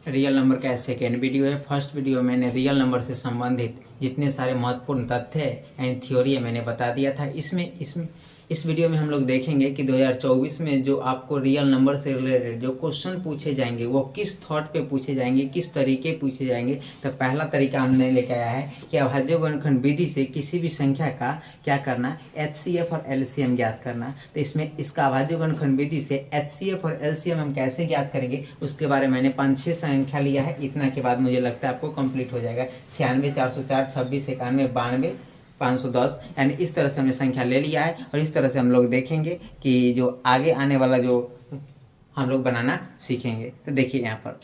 Real number का second video है। First video मैंने रियल नंबर से संबंधित जितने सारे महत्वपूर्ण तथ्य एंड थ्योरी है मैंने बता दिया था। इस वीडियो में हम लोग देखेंगे कि 2024 में जो आपको रियल नंबर से रिलेटेड जो क्वेश्चन पूछे जाएंगे वो किस थॉट पे पूछे जाएंगे, किस तरीके पूछे जाएंगे। तो पहला तरीका हमने लेके आया है कि अभाज्य गुणनखंड विधि से किसी भी संख्या का क्या करना, HCF और LCM ज्ञात करना। तो इसमें इसका अभाज्य गुणनखंड विधि से HCF और LCM हम कैसे ज्ञात करेंगे उसके बारे में मैंने 5-6 संख्या लिया है। इतना के बाद मुझे लगता है आपको कंप्लीट हो जाएगा। 96, 404, 26, 91, 92, 510 यानी इस तरह से हमने संख्या ले लिया है। और इस तरह से हम लोग देखेंगे कि जो आगे आने वाला जो हम लोग बनाना सीखेंगे। तो देखिए यहाँ पर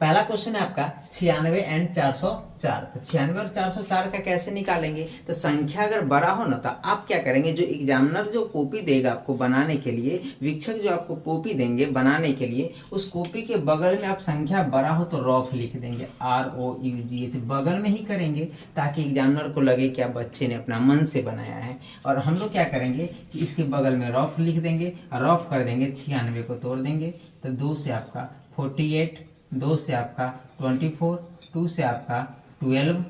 पहला क्वेश्चन है आपका 96 एंड 404। तो 96 और 404 का कैसे निकालेंगे। तो संख्या अगर बड़ा हो ना तो आप क्या करेंगे, जो एग्जामिनर जो कॉपी देगा आपको बनाने के लिए, शिक्षक जो आपको कॉपी देंगे बनाने के लिए, उस कॉपी के बगल में आप संख्या बड़ा हो तो रफ लिख देंगे, ROUGH बगल में ही करेंगे ताकि एग्जामिनर को लगे कि आप बच्चे ने अपना मन से बनाया है। और हम लोग क्या करेंगे कि इसके बगल में रफ लिख देंगे और रफ कर देंगे, 96 को तोड़ देंगे तो 2 से आपका 48, 2 से आपका 24, 2 से आपका 12,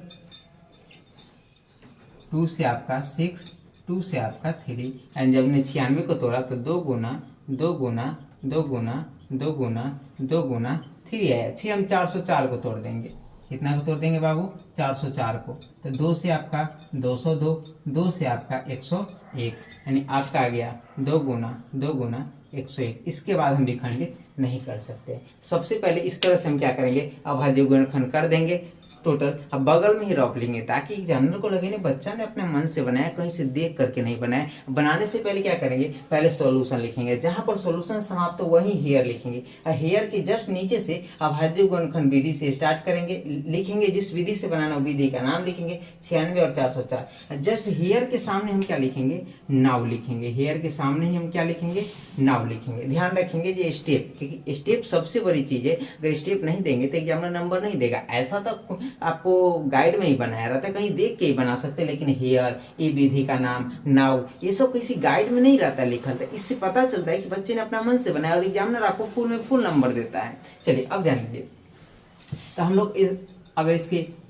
2 से आपका 6, 2 से आपका 3। एंड जब हमने 96 को तोड़ा तो 2 गुना 2 गुना 2 गुना 2 गुना 2 गुना 3 है। फिर हम 404 को तोड़ देंगे। कितना को तोड़ देंगे बाबू, 404 को। तो 2 से आपका 202, 2 से आपका 101 यानी आपका आ गया 2 गुना 101। इसके बाद हम विखंडित नहीं कर सकते। सबसे पहले इस तरह से हम क्या करेंगे, अभाज्य गुणनखंड कर देंगे टोटल, अब बगल में ही रफ लेंगे ताकि एग्जामिनर को लगे नहीं बच्चा ने अपने मन से बनाया, कहीं से देख करके नहीं बनाया। बनाने से पहले क्या करेंगे, पहले सॉल्यूशन लिखेंगे, जहां पर सॉल्यूशन समाप्त हो वहीं हेयर लिखेंगे। हेयर के जस्ट नीचे से अभाज्य गुणनखंड विधि से स्टार्ट करेंगे, लिखेंगे जिस विधि से बनाना विधि का नाम लिखेंगे 96 और 404। जस्ट हेयर के सामने हम क्या लिखेंगे, नाव लिखेंगे। हेयर के सामने ही हम क्या लिखेंगे, नाव लिखेंगे। ध्यान रखेंगे ये स्टेप, क्योंकि स्टेप सबसे बड़ी चीज है। अगर स्टेप नहीं देंगे तो एग्जामिनर नंबर नहीं देगा। ऐसा तो आपको गाइड में ही बनाया रहता है, कहीं देख के ही बना सकते, लेकिन हेयर, ये विधि का नाम, नाउ, ये सब किसी गाइड में नहीं रहता लिखा था। इससे पता चलता है कि बच्चे ने अपना मन से बनाया और एग्जामिनर आपको फुल में फुल नंबर देता है। चलिए अब ध्यान दीजिए, तो हम लोग अगर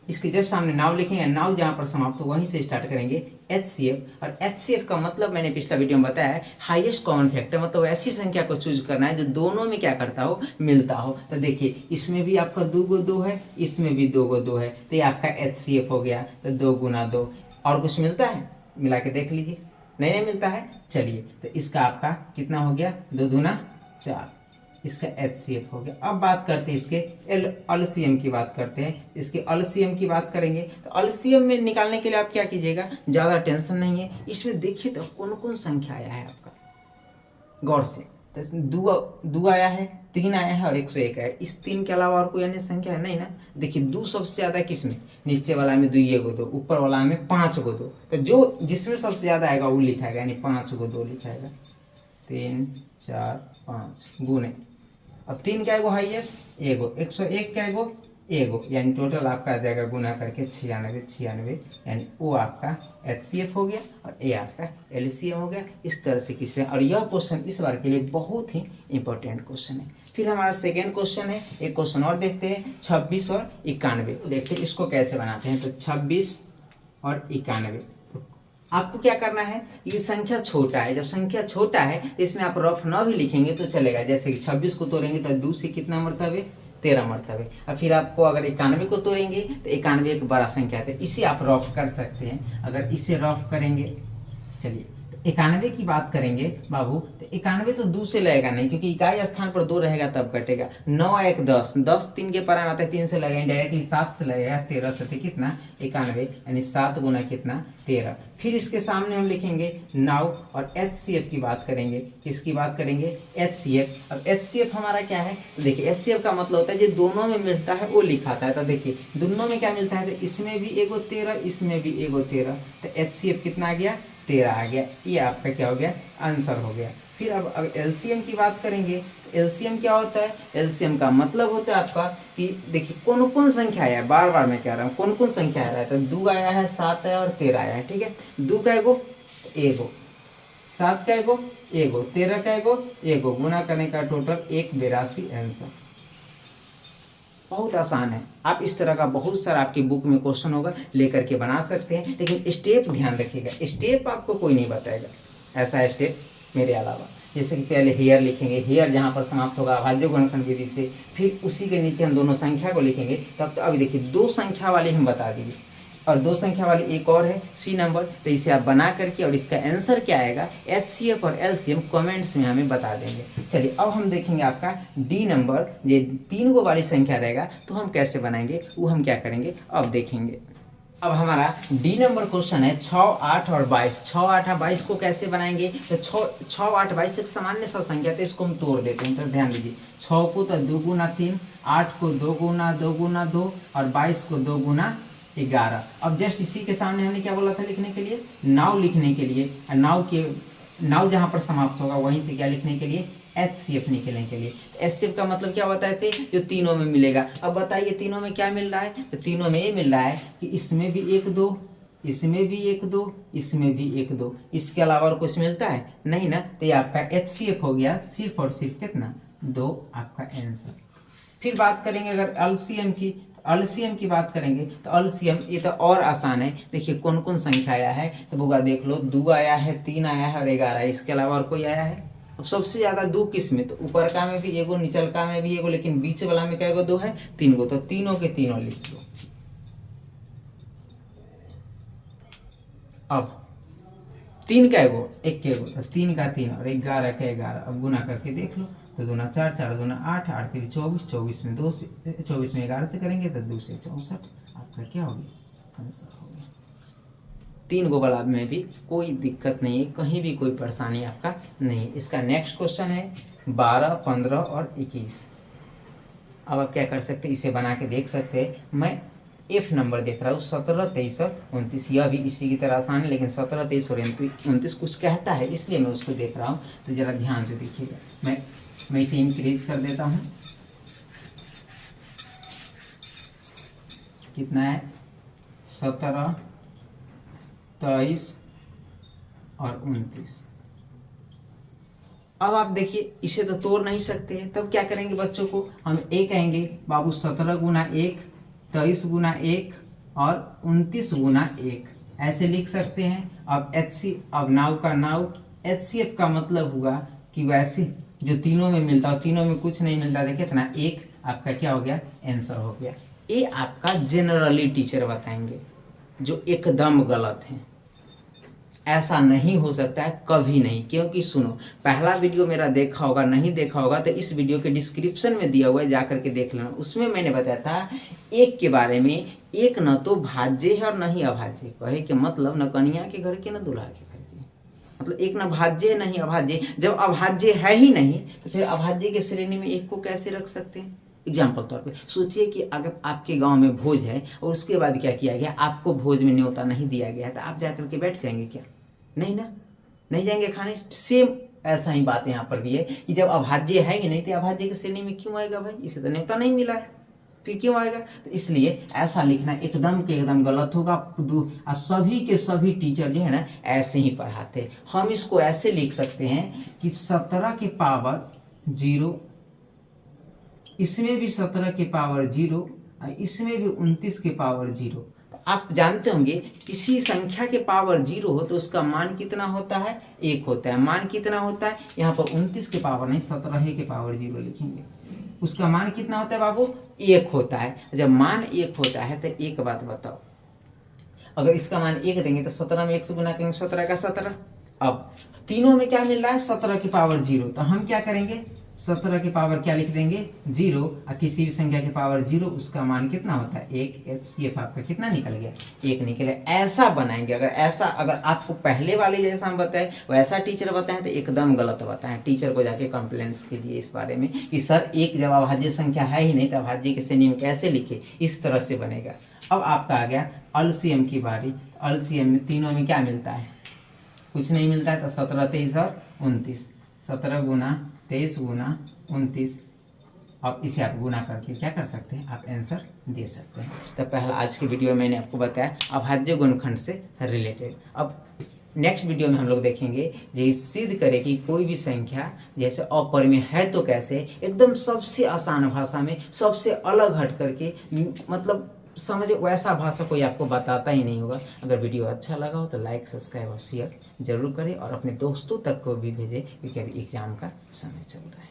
इसके जस्ट सामने नाव लिखेंगे, नाव जहां पर समाप्त हो वहीं से स्टार्ट करेंगे HCF। और HCF का मतलब मैंने पिछला वीडियो में बताया है, हाईएस्ट कॉमन फैक्टर, मतलब ऐसी संख्या को चूज करना है जो दोनों में क्या करता हो, मिलता हो। तो देखिए इसमें भी आपका 2 को 2 है, इसमें भी 2 को 2 है, तो ये आपका HCF हो गया। तो 2 गुना 2। और कुछ मिलता है, मिला के देख लीजिए, नहीं मिलता है। चलिए तो इसका आपका कितना हो गया, 2 दूना 4, इसका HCF हो गया। अब बात करते हैं इसके LCM की बात करते हैं। इसके LCM की बात करेंगे तो LCM में निकालने के लिए आप क्या कीजिएगा, ज्यादा टेंशन नहीं है। इसमें देखिए तो कौन कौन संख्या आया है आपका, गौर से। तो 2 आया है, 3 आया है और 101 आया है। इस 3 के अलावा और कोई अन्य संख्या है नहीं ना। देखिए 2 सबसे ज्यादा किसमें, नीचे वाला में 2 को 2, ऊपर वाला में 5 को 2। तो जो जिसमें सबसे ज्यादा आएगा वो लिखाएगा, यानी 5 को 2 लिखाएगा। 3, 4, 5 गुने, अब 3 का एगो हाईएस्ट, एगो 101 का एगो, यानी टोटल आपका आ जाएगा गुना करके 96 यानी वो आपका HCF हो गया और ये आपका LCM हो गया। इस तरह से किससे, और यह क्वेश्चन इस बार के लिए बहुत ही इंपॉर्टेंट क्वेश्चन है। फिर हमारा सेकेंड क्वेश्चन है, एक क्वेश्चन और देखते हैं, 26 और 91। देखते हैं इसको कैसे बनाते हैं। तो 26 और 91, आपको क्या करना है, ये संख्या छोटा है। जब संख्या छोटा है तो इसमें आप रफ न भी लिखेंगे तो चलेगा। जैसे कि 26 को तोड़ेंगे तो 2 से कितना मरतबे, 13 मरतबे। और फिर आपको अगर 91 को तोड़ेंगे तो 91 एक बड़ा संख्या है, इसे आप रफ कर सकते हैं। अगर इसे रफ करेंगे, चलिए 91 की बात करेंगे बाबू, तो 91 तो 2 से लगेगा नहीं, क्योंकि इकाई स्थान पर 2 रहेगा तब कटेगा। 9 1 10, 10 3 के पारा में आता है, 3 से लगेगा, डायरेक्टली 7 से लगेगा, 13 से कितना 91 यानी 7 गुना कितना 13। फिर इसके सामने हम लिखेंगे नाउ और HCF की बात करेंगे। किसकी बात करेंगे, HCF। अब HCF हमारा क्या है, देखिए HCF का मतलब होता है जो दोनों में मिलता है वो लिखाता है। तो देखिए दोनों में क्या मिलता है, तो इसमें भी एगो 13, इसमें भी एगो 13, तो HCF कितना आ गया, 13 आ गया। ये आपका क्या हो गया, आंसर हो गया। फिर अब LCM की बात करेंगे। LCM क्या होता है, LCM का मतलब होता है आपका कि देखिए कौन कौन संख्या आया है, बार बार मैं कह रहा हूँ कौन कौन संख्या आ रहा है। तो 2 आया है, 7 आया और 13 आया है, ठीक है। 2 का एगो, 7 का एगो, 13 का एगो, गुना करने का टोटल 182 आंसर। बहुत आसान है। आप इस तरह का बहुत सारा आपकी बुक में क्वेश्चन होगा, लेकर के बना सकते हैं, लेकिन स्टेप ध्यान रखिएगा, स्टेप आपको कोई नहीं बताएगा ऐसा स्टेप मेरे अलावा। जैसे कि पहले हेयर लिखेंगे, हेयर जहाँ पर समाप्त होगा अभाज्य गुणनखंड विधि से, फिर उसी के नीचे हम दोनों संख्या को लिखेंगे। तब तो अभी देखिए 2 संख्या वाली हम बता दीजिए, और 2 संख्या वाली एक और है सी नंबर, तो इसे आप बना करके और इसका आंसर क्या आएगा HCF और LCM कमेंट्स में हमें बता देंगे। चलिए अब हम देखेंगे आपका डी नंबर, ये 3 गो वाली संख्या रहेगा तो हम कैसे बनाएंगे, वो हम क्या करेंगे अब देखेंगे। अब हमारा डी नंबर क्वेश्चन है 6, 8 और 22। 6, 8 और 22 को कैसे बनाएंगे, तो 6, 8, 22 एक सामान्य सा संख्या, तो इसको हम तोड़ देते हैं। तो ध्यान दीजिए, 6 को तो 2 गुना 3, 8 को 2 गुना 2 गुना 2 और 22 को 2 गुना 11। अब जस्ट इसी के सामने हमने क्या बोला था लिखने के लिए, 9 लिखने के लिए, 9 जहाँ पर समाप्त होगा वहीं से क्या लिखने के लिए HCF निकलने के लिए। HCF का मतलब क्या बताए थे, जो तीनों में मिलेगा। अब बताइए तीनों में क्या मिल रहा है, तो तीनों में ये मिल रहा है कि इसमें भी 1 2, इसमें भी 1 2, इसमें भी 1 2, इसके अलावा और कुछ मिलता है नहीं ना। तो ये आपका HCF हो गया सिर्फ और सिर्फ कितना 2 आपका आंसर। फिर बात करेंगे अगर LCM की, LCM की बात करेंगे तो LCM ये तो और आसान है। देखिए कौन कौन संख्या आया है, तो बुआ देख लो, 2 आया है, 3 आया है और 11 है, इसके अलावा और कोई आया है। अब सबसे ज्यादा 2 किस में, तो ऊपर का में भी एगो, निचल का में भी एगो, लेकिन बीच वाला में क्या 2 है, 3 गो, तो तीनों के तीनों लिख लो। अब 3 का एगो, 1 के एगो, तो 3 का 3 और 11 का 11। अब गुना करके देख लो, तो 2 4, 4 2 8, 8 3 24, 24 में 2 से 24 में 11 से करेंगे तो 2 से 64 आपका क्या हो गया आंसर हो गया। 3 गो वाला में भी कोई दिक्कत नहीं है, कहीं भी कोई परेशानी आपका नहीं है। इसका नेक्स्ट क्वेश्चन है 12, 15 और 21। अब आप क्या कर सकते हैं, इसे बना के देख सकते हैं। मैं F नंबर देख रहा हूँ 17, 23 और 29। यह भी इसी की तरह आसान है, लेकिन 17, 23 और 29 कुछ कहता है, इसलिए मैं उसको देख रहा हूँ। तो जरा ध्यान से देखिएगा, मैं इसे इंक्रीज कर देता हूँ। कितना है 17, 23 और 29। अब आप देखिए इसे तो तोड़ नहीं सकते हैं, तब क्या करेंगे बच्चों को, हम कहेंगे बाबू 17 गुना 1, 23 गुना 1 और 29 गुना 1 ऐसे लिख सकते हैं। अब अब 9 का 9 HCF का मतलब हुआ कि वैसे जो तीनों में मिलता है, तीनों में कुछ नहीं मिलता, देखिए इतना 1 आपका क्या हो गया आंसर हो गया। ये आपका जनरली टीचर बताएंगे, जो एकदम गलत है। ऐसा नहीं हो सकता है कभी नहीं, क्योंकि सुनो, पहला वीडियो मेरा देखा होगा, नहीं देखा होगा तो इस वीडियो के डिस्क्रिप्शन में दिया हुआ है, जा करके देख लेना। उसमें मैंने बताया था 1 के बारे में, 1 न तो भाज्य है और न ही अभाज्य। कहे के मतलब न कन्या के घर के न दूल्हा के घर के, मतलब 1 न भाज्य नहीं अभाज्य। जब अभाज्य है ही नहीं तो फिर अभाज्य के श्रेणी में 1 को कैसे रख सकते हैं। एग्जाम्पल तौर पे सोचिए कि अगर आपके गांव में भोज है और उसके बाद क्या किया गया, आपको भोज में न्योता नहीं दिया गया है, तो आप जाकर के बैठ जाएंगे क्या, नहीं ना, नहीं जाएंगे खाने। सेम ऐसा ही बात यहाँ पर भी है कि जब अभाज्य है ही नहीं तो अभाज्य के श्रेणी में क्यों आएगा भाई, इसे तो न्योता नहीं मिला है, फिर क्यों आएगा। तो इसलिए ऐसा लिखना एकदम के एकदम गलत होगा। सभी के सभी टीचर जो है ना ऐसे ही पढ़ाते हैं। हम इसको ऐसे लिख सकते हैं कि 17 के पावर 0, इसमें भी 17 के पावर 0, इसमें भी 29 के पावर 0। आप जानते होंगे किसी संख्या के पावर 0 हो तो उसका मान कितना होता है, 1 होता है। मान कितना होता है, यहाँ पर 29 के पावर नहीं 17 के पावर 0 लिखेंगे, उसका मान कितना होता है बाबू, 1 होता है। जब मान 1 होता है तो एक बात बताओ, अगर इसका मान 1 देंगे तो 17 में 1 से गुना करेंगे, 17 का 17। अब तीनों में क्या मिल रहा है, 17 की पावर 0, तो हम क्या करेंगे 17 की पावर क्या लिख देंगे 0, और किसी भी संख्या की पावर 0 उसका मान कितना होता है 1। HCF आपका कितना निकल गया, 1 निकले। ऐसा बनाएंगे। अगर आपको पहले वाले जैसा हम बताए वैसा टीचर बताएं तो एकदम गलत बताएं। टीचर को जाके कंप्लेंट्स कीजिए इस बारे में कि सर 1 जब अभाज्य संख्या है ही नहीं तो अभाज्य के श्रेणी में कैसे लिखे, इस तरह से बनेगा। अब आपका आ गया LCM की बारी। LCM में तीनों में क्या मिलता है, कुछ नहीं मिलता है, तो 17, 23 और 29। 17 गुना 23 गुना 29। अब इसे आप गुना करके क्या कर सकते हैं, आप आंसर दे सकते हैं। तो पहला आज की वीडियो में मैंने आपको बताया अभाज्य गुणनखंड से रिलेटेड। अब नेक्स्ट वीडियो में हम लोग देखेंगे ये सिद्ध करे कि कोई भी संख्या जैसे अपरिमेय है तो कैसे, एकदम सबसे आसान भाषा में, सबसे अलग हट करके, मतलब समझे वैसा भाषा कोई आपको बताता ही नहीं होगा। अगर वीडियो अच्छा लगा हो तो लाइक, सब्सक्राइब और शेयर जरूर करें और अपने दोस्तों तक को भी भेजें, क्योंकि अभी एग्जाम का समय चल रहा है।